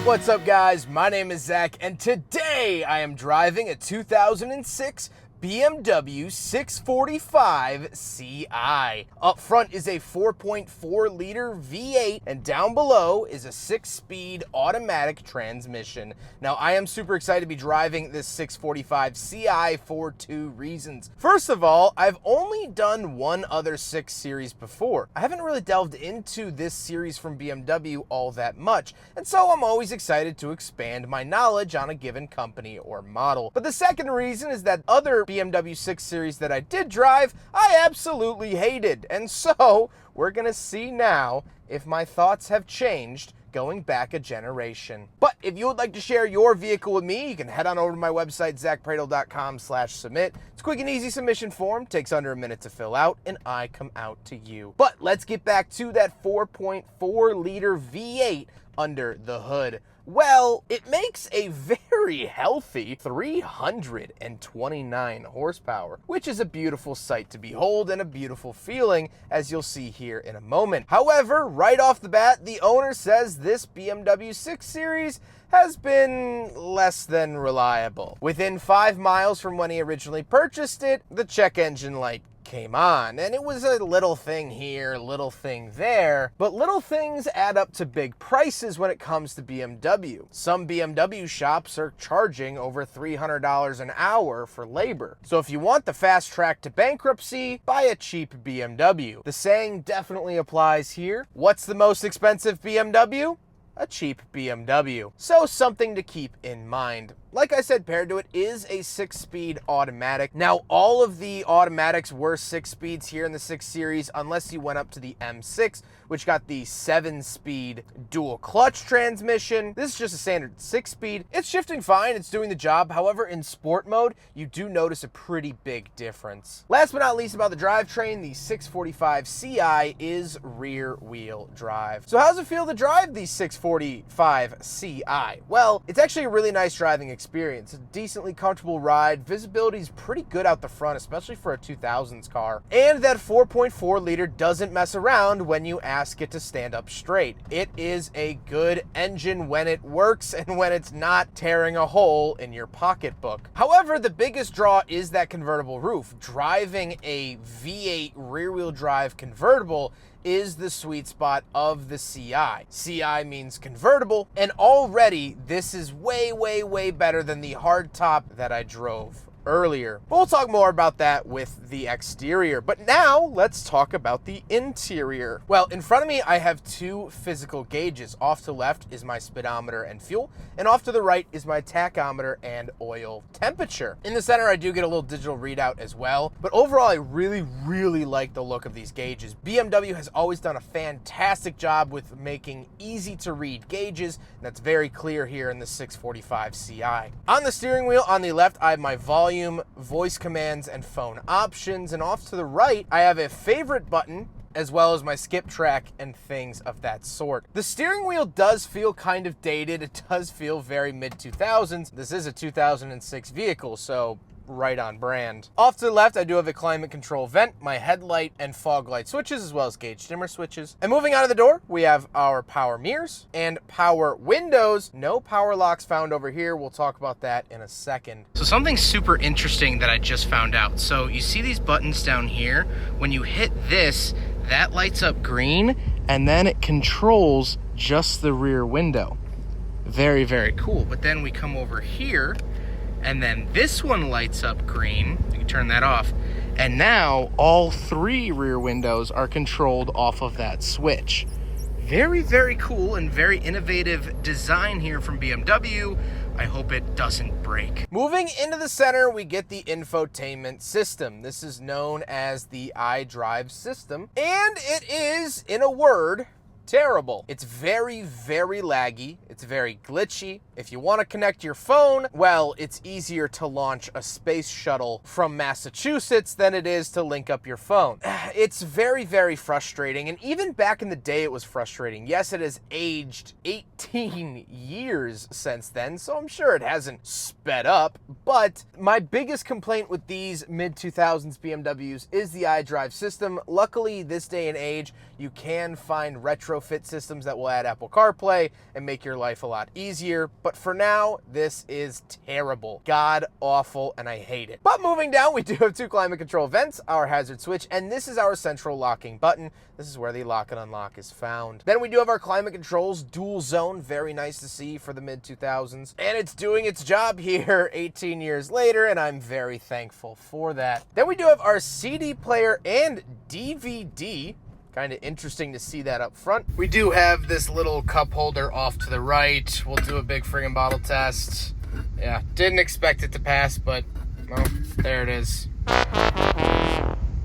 What's up, guys? My name is Zach, and today I am driving a 2006 BMW 645 Ci. Up front is a 4.4-liter V8, and down below is a 6-speed automatic transmission. Now, I am super excited to be driving this 645 Ci for two reasons. First of all, I've only done one other 6 Series before. I haven't really delved into this series from BMW all that much, and so I'm always excited to expand my knowledge on a given company or model. But the second reason is that other BMW 6 Series that I did drive, I absolutely hated. And so we're gonna see now if my thoughts have changed going back a generation. But if you would like to share your vehicle with me, you can head on over to my website, zackpradel.com/submit. It's a quick and easy submission form, takes under a minute to fill out, and I come out to you. But let's get back to that 4.4-liter V8 under the hood. Well, it makes a very healthy 329 horsepower, which is a beautiful sight to behold and a beautiful feeling, as you'll see here in a moment. However, right off the bat, the owner says this BMW 6 Series has been less than reliable. Within 5 miles from when he originally purchased it, the check engine light came on, and it was a little thing here, little thing there, but little things add up to big prices when it comes to BMW. Some BMW shops are charging over $300 an hour for labor. So if you want the fast track to bankruptcy, buy a cheap BMW. The saying definitely applies here. What's the most expensive BMW? A cheap BMW. So something to keep in mind. Like I said, paired to it is a 6-speed automatic. Now, all of the automatics were 6 speeds here in the 6 Series, unless you went up to the M6, which got the 7-speed dual clutch transmission. This is just a standard 6-speed. It's shifting fine, it's doing the job. However, in sport mode, you do notice a pretty big difference. Last but not least about the drivetrain, the 645 Ci is rear-wheel drive. So how does it feel to drive the 645 Ci? Well, it's actually a really nice driving experience. A decently comfortable ride. Visibility is pretty good out the front, especially for a 2000s car. And that 4.4 liter doesn't mess around when you ask it to stand up straight. It is a good engine when it works and when it's not tearing a hole in your pocketbook. However, the biggest draw is that convertible roof. Driving a V8 rear-wheel drive convertible is the sweet spot of the Ci. Ci means convertible, and already this is way, way, way better than the hardtop that I drove earlier. But we'll talk more about that with the exterior. But now let's talk about the interior. Well, in front of me, I have 2 physical gauges. Off to the left is my speedometer and fuel, and off to the right is my tachometer and oil temperature. In the center, I do get a little digital readout as well, but overall, I really, really like the look of these gauges. BMW has always done a fantastic job with making easy to read gauges, and that's very clear here in the 645 Ci. On the steering wheel, on the left, I have my volume, voice commands, and phone options, and off to the right I have a favorite button as well as my skip track and things of that sort. The steering wheel does feel kind of dated. It does feel very mid-2000s. This is a 2006 vehicle, so right on brand. Off to the left, I do have a climate control vent, my headlight and fog light switches, as well as gauge dimmer switches. And moving out of the door, we have our power mirrors and power windows. No power locks found over here. We'll talk about that in a second. So something super interesting that I just found out. So you see these buttons down here? When you hit this, that lights up green, and then it controls just the rear window. Very, very cool. But then we come over here, and then this one lights up green. You can turn that off. And now all 3 rear windows are controlled off of that switch. Very, very cool and very innovative design here from BMW. I hope it doesn't break. Moving into the center, we get the infotainment system. This is known as the iDrive system, and it is, in a word, terrible. It's very, very laggy. It's very glitchy. If you want to connect your phone, well, it's easier to launch a space shuttle from Massachusetts than it is to link up your phone. It's very, very frustrating. And even back in the day, it was frustrating. Yes, it has aged 18 years since then, so I'm sure it hasn't sped up. But my biggest complaint with these mid-2000s BMWs is the iDrive system. Luckily, this day and age, you can find retro retrofit systems that will add Apple CarPlay and make your life a lot easier. But for now, this is terrible. God awful, and I hate it. But moving down, we do have 2 climate control vents, our hazard switch, and this is our central locking button. This is where the lock and unlock is found. Then we do have our climate controls, dual zone, very nice to see for the mid-2000s. And it's doing its job here 18 years later, and I'm very thankful for that. Then we do have our CD player and DVD. Kind of interesting to see that up front. We do have this little cup holder off to the right. We'll do a big friggin' bottle test. Yeah, didn't expect it to pass, but, well, there it is.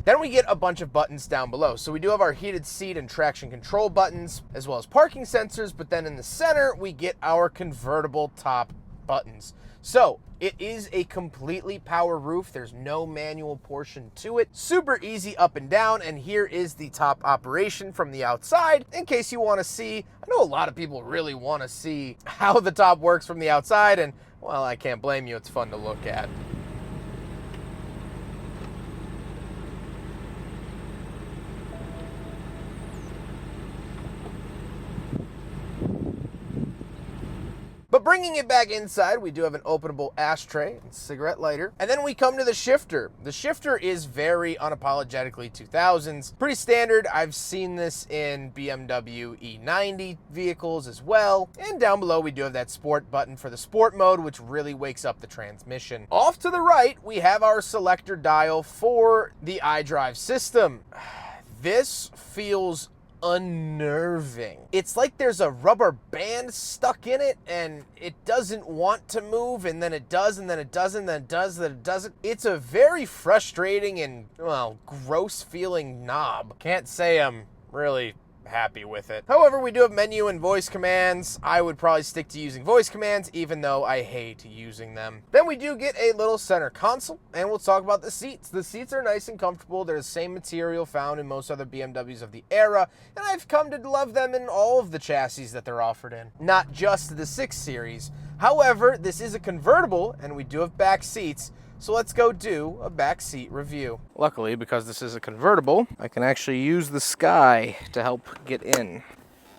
Then we get a bunch of buttons down below. So we do have our heated seat and traction control buttons, as well as parking sensors, but then in the center, we get our convertible top buttons. So it is a completely power roof. There's no manual portion to it. Super easy up and down, and here is the top operation from the outside. In case you want to see, I know a lot of people really want to see how the top works from the outside, and well, I can't blame you. It's fun to look at. But bringing it back inside, we do have an openable ashtray and cigarette lighter. And then we come to the shifter. The shifter is very unapologetically 2000s. Pretty standard. I've seen this in BMW E90 vehicles as well. And down below, we do have that sport button for the sport mode, which really wakes up the transmission. Off to the right, we have our selector dial for the iDrive system. This feels unnerving. It's like there's a rubber band stuck in it and it doesn't want to move, and then it does, and then it doesn't, then it does, then it doesn't. It's a very frustrating and, well, gross feeling knob. Can't say I'm really happy with it. However, we do have menu and voice commands. I would probably stick to using voice commands, even though I hate using them. Then we do get a little center console, and we'll talk about the seats. The seats are nice and comfortable. They're the same material found in most other BMWs of the era, and I've come to love them in all of the chassis that they're offered in, not just the 6 Series. However, this is a convertible, and we do have back seats, so let's go do a back seat review. Luckily, because this is a convertible, I can actually use the sky to help get in.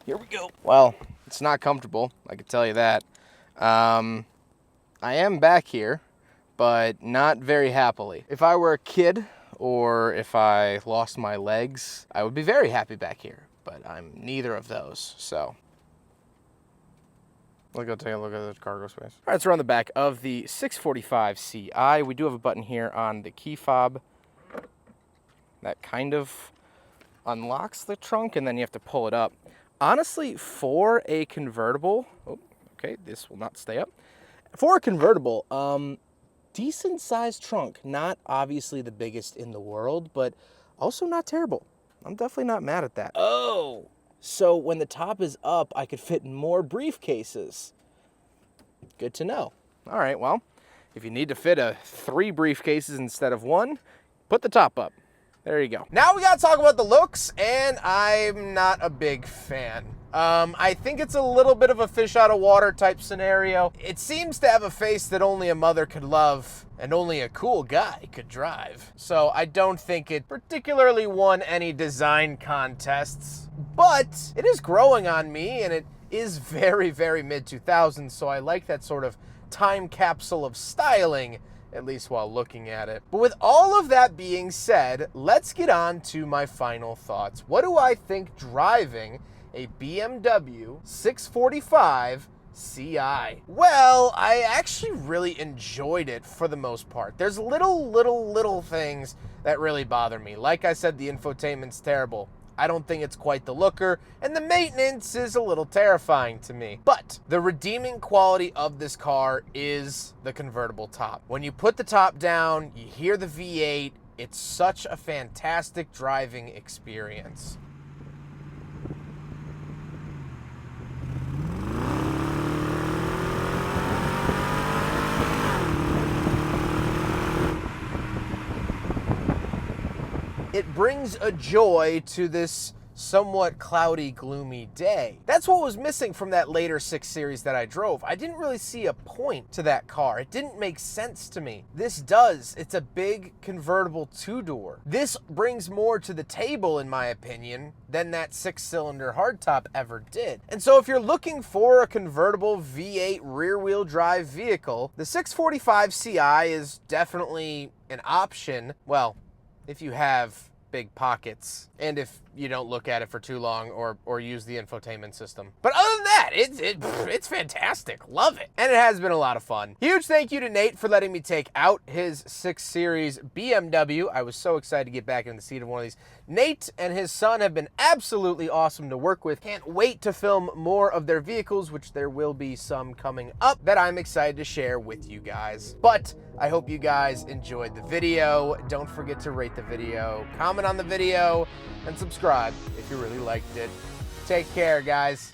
Here we go. Well, it's not comfortable, I can tell you that. I am back here, but not very happily. If I were a kid, or if I lost my legs, I would be very happy back here, but I'm neither of those, so. Let's go take a look at the cargo space. All right, so we're on the back of the 645 Ci. We do have a button here on the key fob that kind of unlocks the trunk, and then you have to pull it up. Honestly, for a convertible, oh, okay, this will not stay up. For a convertible, decent sized trunk. Not obviously the biggest in the world, but also not terrible. I'm definitely not mad at that. Oh! So when the top is up, I could fit more briefcases. Good to know. All right, well, if you need to fit 3 briefcases instead of 1, put the top up. There you go. Now we gotta talk about the looks, and I'm not a big fan. I think it's a little bit of a fish out of water type scenario. It seems to have a face that only a mother could love and only a cool guy could drive. So I don't think it particularly won any design contests, but it is growing on me, and it is very, very mid-2000s, so I like that sort of time capsule of styling, at least while looking at it. But with all of that being said, let's get on to my final thoughts. What do I think driving a BMW 645 Ci? Well, I actually really enjoyed it for the most part. There's little things that really bother me. Like I said, the infotainment's terrible. I don't think it's quite the looker, and the maintenance is a little terrifying to me. But the redeeming quality of this car is the convertible top. When you put the top down, you hear the V8, it's such a fantastic driving experience. It brings a joy to this somewhat cloudy, gloomy day. That's what was missing from that later 6 Series that I drove. I didn't really see a point to that car. It didn't make sense to me. This does. It's a big convertible 2-door. This brings more to the table, in my opinion, than that 6-cylinder hardtop ever did. And so if you're looking for a convertible V8 rear-wheel drive vehicle, the 645 Ci is definitely an option. Well, if you have big pockets and if you don't look at it for too long or use the infotainment system. But other than that, it's fantastic. Love it. And it has been a lot of fun. Huge thank you to Nate for letting me take out his 6 Series BMW. I was so excited to get back in the seat of one of these. Nate and his son have been absolutely awesome to work with. Can't wait to film more of their vehicles, which there will be some coming up that I'm excited to share with you guys. But I hope you guys enjoyed the video. Don't forget to rate the video, comment on the video, and subscribe if you really liked it. Take care, guys.